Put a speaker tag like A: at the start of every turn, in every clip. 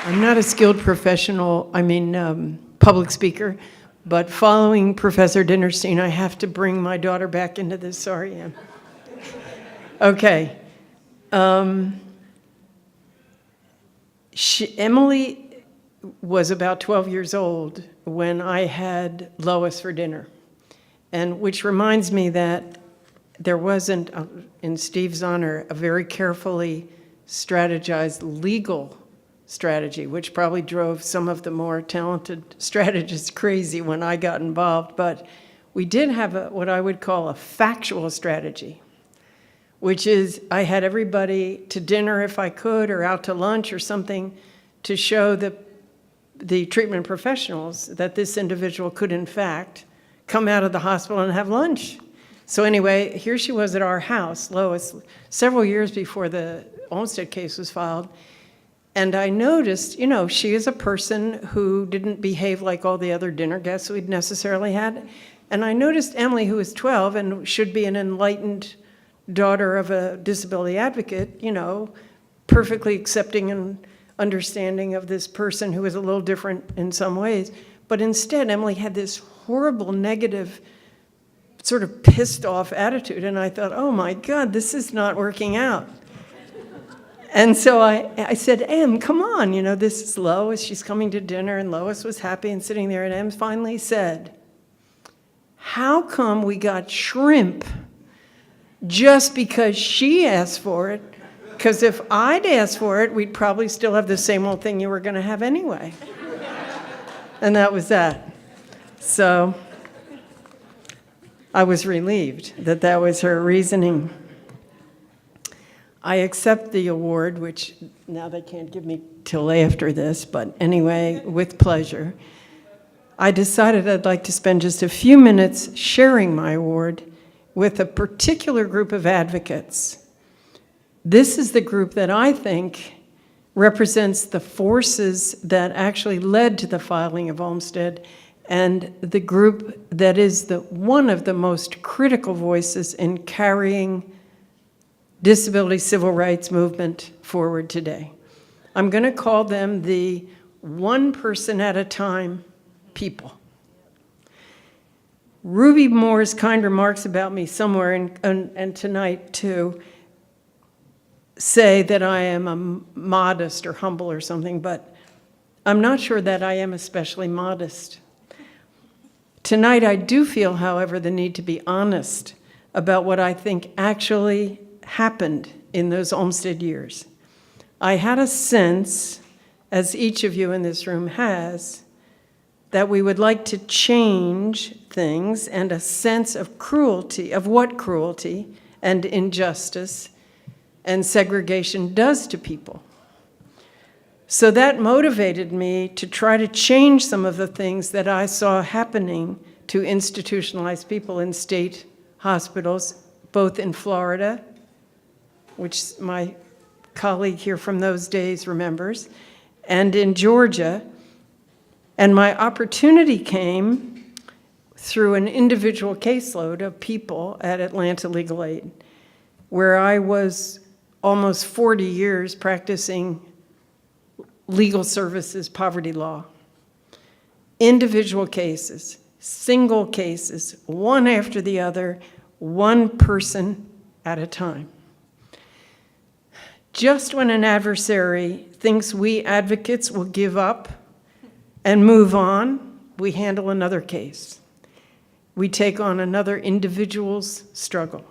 A: I'm not a skilled professional, public speaker, but following Professor Dinnerstein, I have to bring my daughter back into this. Sorry, Em. Okay. Emily was about 12 years old when I had Lois for dinner, and which reminds me that there wasn't, in Steve's honor, a very carefully strategized legal strategy, which probably drove some of the more talented strategists crazy when I got involved. But we did have what I would call a factual strategy, which is I had everybody to dinner if I could, or out to lunch or something, to show the treatment professionals that this individual could, in fact, come out of the hospital and have lunch. So anyway, here she was at our house, Lois, several years before the Olmsted case was filed. And I noticed, she is a person who didn't behave like all the other dinner guests we'd necessarily had. And I noticed Emily, who was 12 and should be an enlightened daughter of a disability advocate, perfectly accepting and understanding of this person who was a little different in some ways. But instead, Emily had this horrible, negative, sort of pissed off attitude. And I thought, oh my God, this is not working out. And so I said, Em, come on, this is Lois. She's coming to dinner. And Lois was happy and sitting there. And Em finally said, how come we got shrimp just because she asked for it? Because if I'd asked for it, we'd probably still have the same old thing you were going to have anyway. And that was that. So I was relieved that that was her reasoning. I accept the award, which now they can't give me till after this, but anyway, with pleasure. I decided I'd like to spend just a few minutes sharing my award with a particular group of advocates. This is the group that I think represents the forces that actually led to the filing of Olmsted, and the group that is one of the most critical voices in carrying disability civil rights movement forward today. I'm going to call them the one person at a time people. Ruby Moore's kind remarks about me somewhere, and tonight too, say that I am a modest or humble or something, but I'm not sure that I am especially modest. Tonight I do feel, however, the need to be honest about what I think actually happened in those Olmsted years. I had a sense, as each of you in this room has, that we would like to change things, and a sense of cruelty, of what cruelty and injustice and segregation does to people. So that motivated me to try to change some of the things that I saw happening to institutionalized people in state hospitals, both in Florida, which my colleague here from those days remembers, and in Georgia. And my opportunity came through an individual caseload of people at Atlanta Legal Aid, where I was almost 40 years practicing legal services poverty law. Individual cases, single cases, one after the other, one person at a time. Just when an adversary thinks we advocates will give up and move on, we handle another case. We take on another individual's struggle.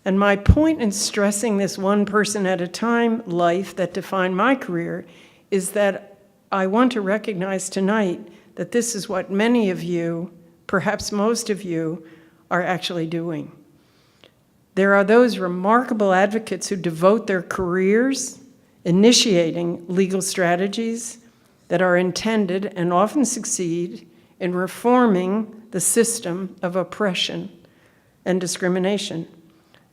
A: And my point in stressing this one person at a time life that defined my career is that I want to recognize tonight that this is what many of you, perhaps most of you, are actually doing. There are those remarkable advocates who devote their careers initiating legal strategies that are intended and often succeed in reforming the system of oppression and discrimination.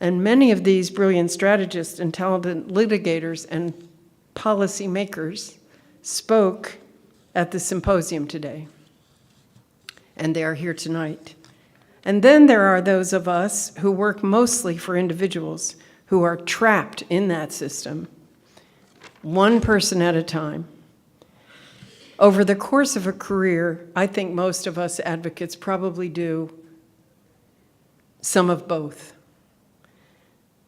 A: And many of these brilliant strategists and talented litigators and policymakers spoke at the symposium today, and they are here tonight. And then there are those of us who work mostly for individuals who are trapped in that system, one person at a time, Over the course of a career, I think most of us advocates probably do some of both.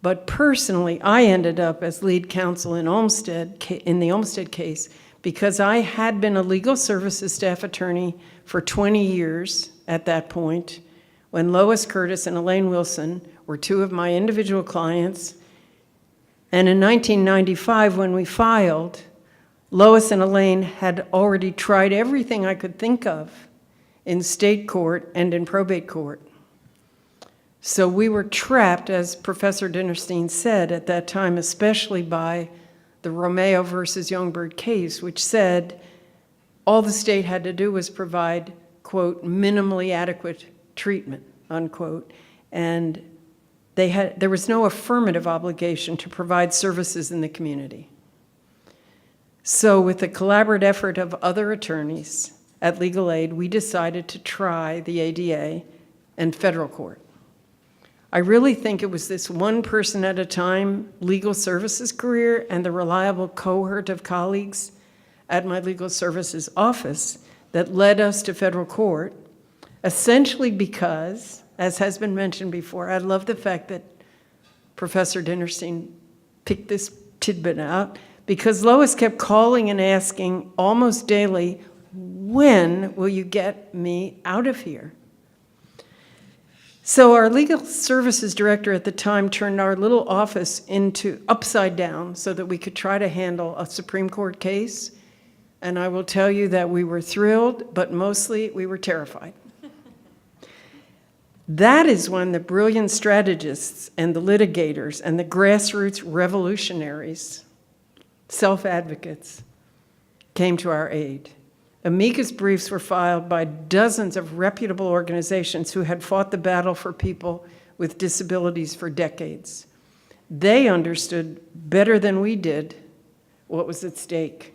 A: But personally, I ended up as lead counsel in the Olmsted case because I had been a legal services staff attorney for 20 years at that point, when Lois Curtis and Elaine Wilson were two of my individual clients. And in 1995, when we filed, Lois and Elaine had already tried everything I could think of in state court and in probate court. So we were trapped, as Professor Dinnerstein said at that time, especially by the Romeo versus Youngberg case, which said all the state had to do was provide, quote, minimally adequate treatment, unquote, and there was no affirmative obligation to provide services in the community. So with the collaborative effort of other attorneys at Legal Aid, we decided to try the ADA and federal court. I really think it was this one person at a time legal services career and the reliable cohort of colleagues at my legal services office that led us to federal court, essentially because, as has been mentioned before, I love the fact that Professor Dinnerstein picked this tidbit out, because Lois kept calling and asking almost daily, when will you get me out of here? So our legal services director at the time turned our little office into upside down so that we could try to handle a Supreme Court case. And I will tell you that we were thrilled, but mostly we were terrified. That is when the brilliant strategists and the litigators and the grassroots revolutionaries, self-advocates, came to our aid. Amicus briefs were filed by dozens of reputable organizations who had fought the battle for people with disabilities for decades. They understood better than we did what was at stake.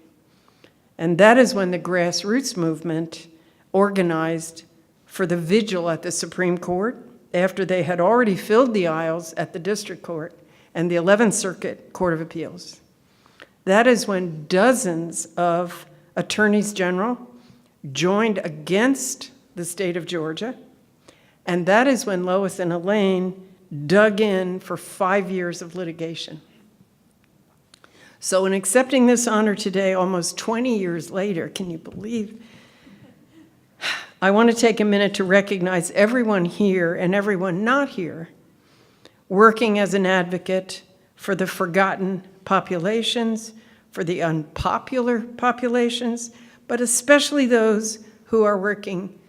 A: And that is when the grassroots movement organized for the vigil at the Supreme Court after they had already filled the aisles at the District Court and the 11th Circuit Court of Appeals. That is when dozens of attorneys general joined against the state of Georgia, and that is when Lois and Elaine dug in for 5 years of litigation. So in accepting this honor today, almost 20 years later, can you believe? I want to take a minute to recognize everyone here and everyone not here working as an advocate for the forgotten populations, for the unpopular populations, but especially those who are working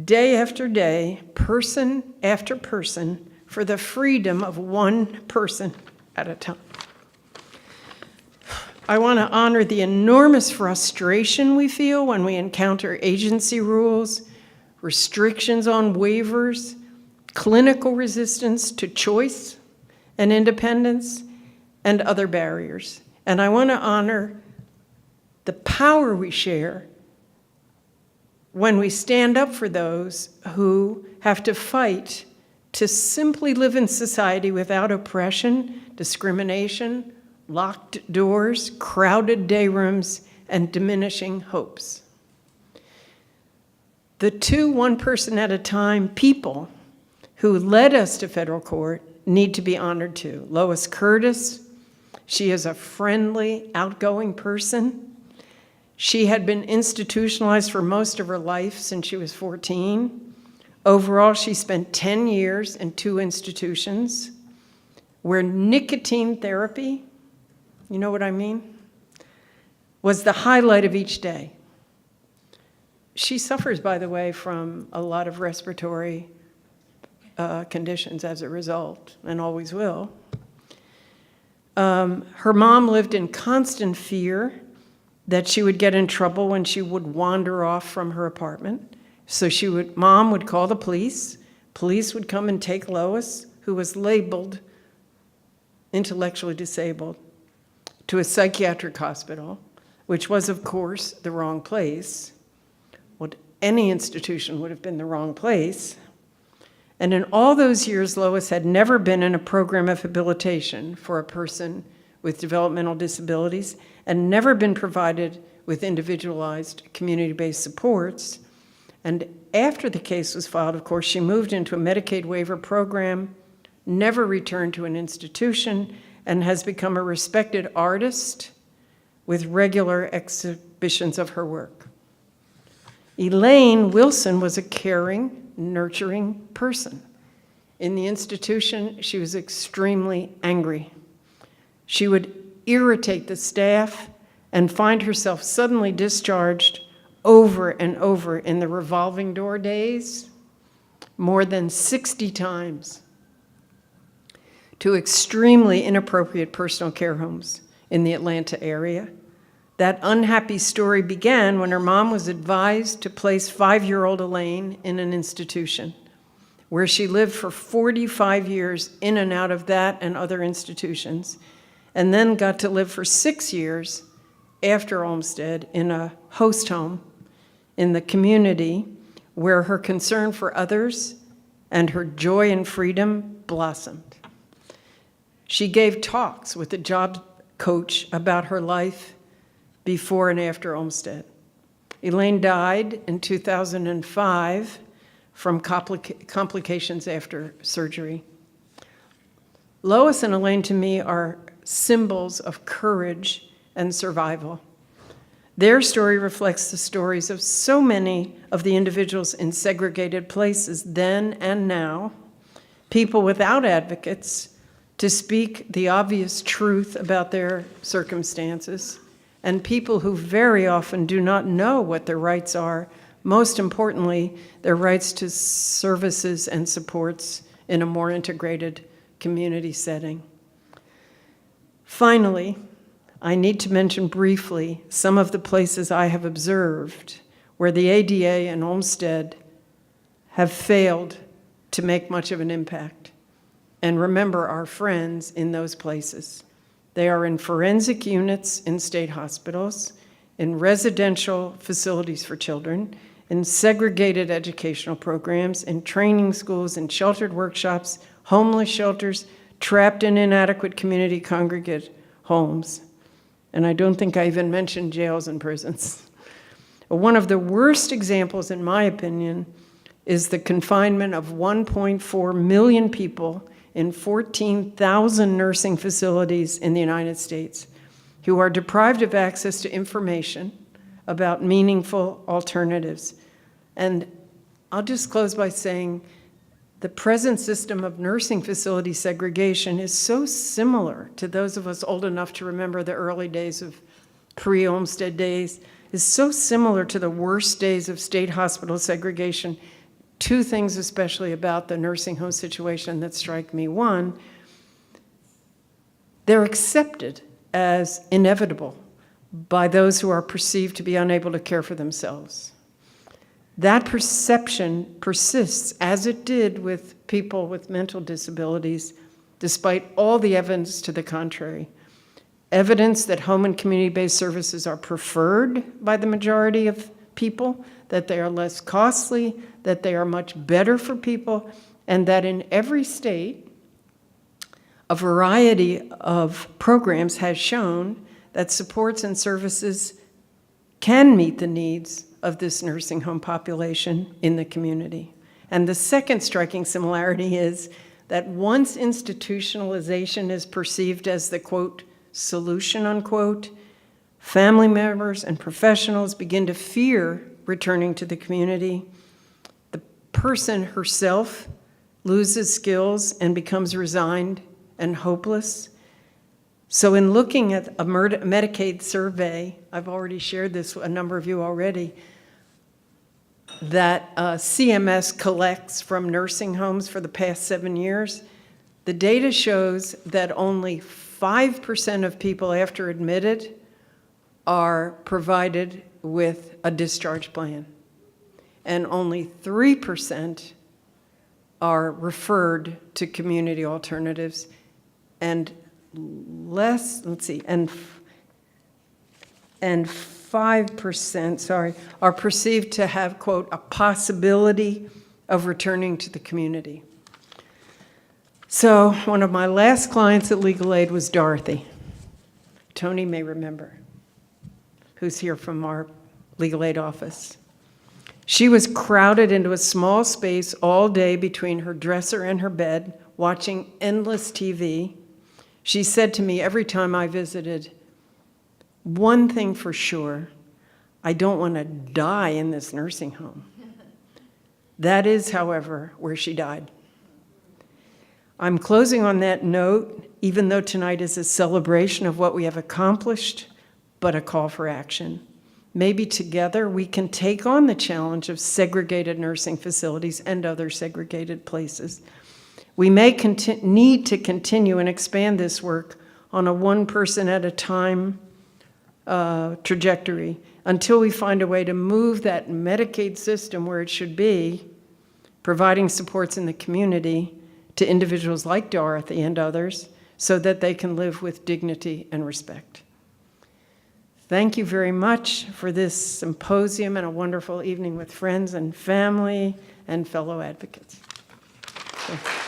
A: day after day, person after person, for the freedom of one person at a time. I want to honor the enormous frustration we feel when we encounter agency rules, restrictions on waivers, clinical resistance to choice and independence, and other barriers. And I want to honor the power we share when we stand up for those who have to fight to simply live in society without oppression, discrimination, locked doors, crowded day rooms, and diminishing hopes. The two one-person-at-a-time people who led us to federal court need to be honored too. Lois Curtis, she is a friendly, outgoing person. She had been institutionalized for most of her life since she was 14. Overall, she spent 10 years in 2 institutions where nicotine therapy, you know what I mean, was the highlight of each day. She suffers, by the way, from a lot of respiratory conditions as a result, and always will. Her mom lived in constant fear that she would get in trouble when she would wander off from her apartment. So mom would call the police. Police would come and take Lois, who was labeled intellectually disabled, to a psychiatric hospital, which was, of course, the wrong place. What any institution would have been the wrong place. And in all those years, Lois had never been in a program of habilitation for a person with developmental disabilities and never been provided with individualized community-based supports. And after the case was filed, of course, she moved into a Medicaid waiver program, never returned to an institution, and has become a respected artist with regular exhibitions of her work. Elaine Wilson was a caring, nurturing person. In the institution, she was extremely angry. She would irritate the staff and find herself suddenly discharged over and over in the revolving door days, more than 60 times, to extremely inappropriate personal care homes in the Atlanta area. That unhappy story began when her mom was advised to place 5-year-old Elaine in an institution, where she lived for 45 years in and out of that and other institutions, and then got to live for 6 years after Olmsted in a host home in the community, where her concern for others and her joy and freedom blossomed. She gave talks with a job coach about her life before and after Olmsted. Elaine died in 2005 from complications after surgery. Lois and Elaine, to me, are symbols of courage and survival. Their story reflects the stories of so many of the individuals in segregated places then and now, people without advocates to speak the obvious truth about their circumstances, and people who very often do not know what their rights are, most importantly, their rights to services and supports in a more integrated community setting. Finally, I need to mention briefly some of the places I have observed where the ADA and Olmsted have failed to make much of an impact. And remember our friends in those places. They are in forensic units in state hospitals, in residential facilities for children, in segregated educational programs, in training schools, in sheltered workshops, homeless shelters, trapped in inadequate community congregate homes. And I don't think I even mentioned jails and prisons. One of the worst examples, in my opinion, is the confinement of 1.4 million people in 14,000 nursing facilities in the United States who are deprived of access to information about meaningful alternatives. And I'll just close by saying the present system of nursing facility segregation is so similar to those of us old enough to remember the early days of pre-Olmsted days, is so similar to the worst days of state hospital segregation. Two things especially about the nursing home situation that strike me. One, they're accepted as inevitable by those who are perceived to be unable to care for themselves. That perception persists, as it did with people with mental disabilities, despite all the evidence to the contrary. Evidence that home and community-based services are preferred by the majority of people, that they are less costly, that they are much better for people, and that in every state, a variety of programs has shown that supports and services can meet the needs of this nursing home population in the community. And the second striking similarity is that once institutionalization is perceived as the, quote, solution, unquote, family members and professionals begin to fear returning to the community. The person herself loses skills and becomes resigned and hopeless. So in looking at a Medicaid survey, I've already shared this with a number of you already, that CMS collects from nursing homes for the past 7 years, the data shows that only 5% of people after admitted are provided with a discharge plan, and only 3% are referred to community alternatives, and less, and 5%, are perceived to have, quote, a possibility of returning to the community. So one of my last clients at Legal Aid was Dorothy. Tony may remember. who's here from our legal aid office. She was crowded into a small space all day between her dresser and her bed, watching endless TV. She said to me every time I visited, "One thing for sure, I don't want to die in this nursing home." That is, however, where she died. I'm closing on that note, even though tonight is a celebration of what we have accomplished, but a call for action. Maybe together we can take on the challenge of segregated nursing facilities and other segregated places. We may need to continue and expand this work on a one person at a time trajectory until we find a way to move that Medicaid system where it should be, providing supports in the community to individuals like Dorothy and others so that they can live with dignity and respect. Thank you very much for this symposium and a wonderful evening with friends and family and fellow advocates. Thank you.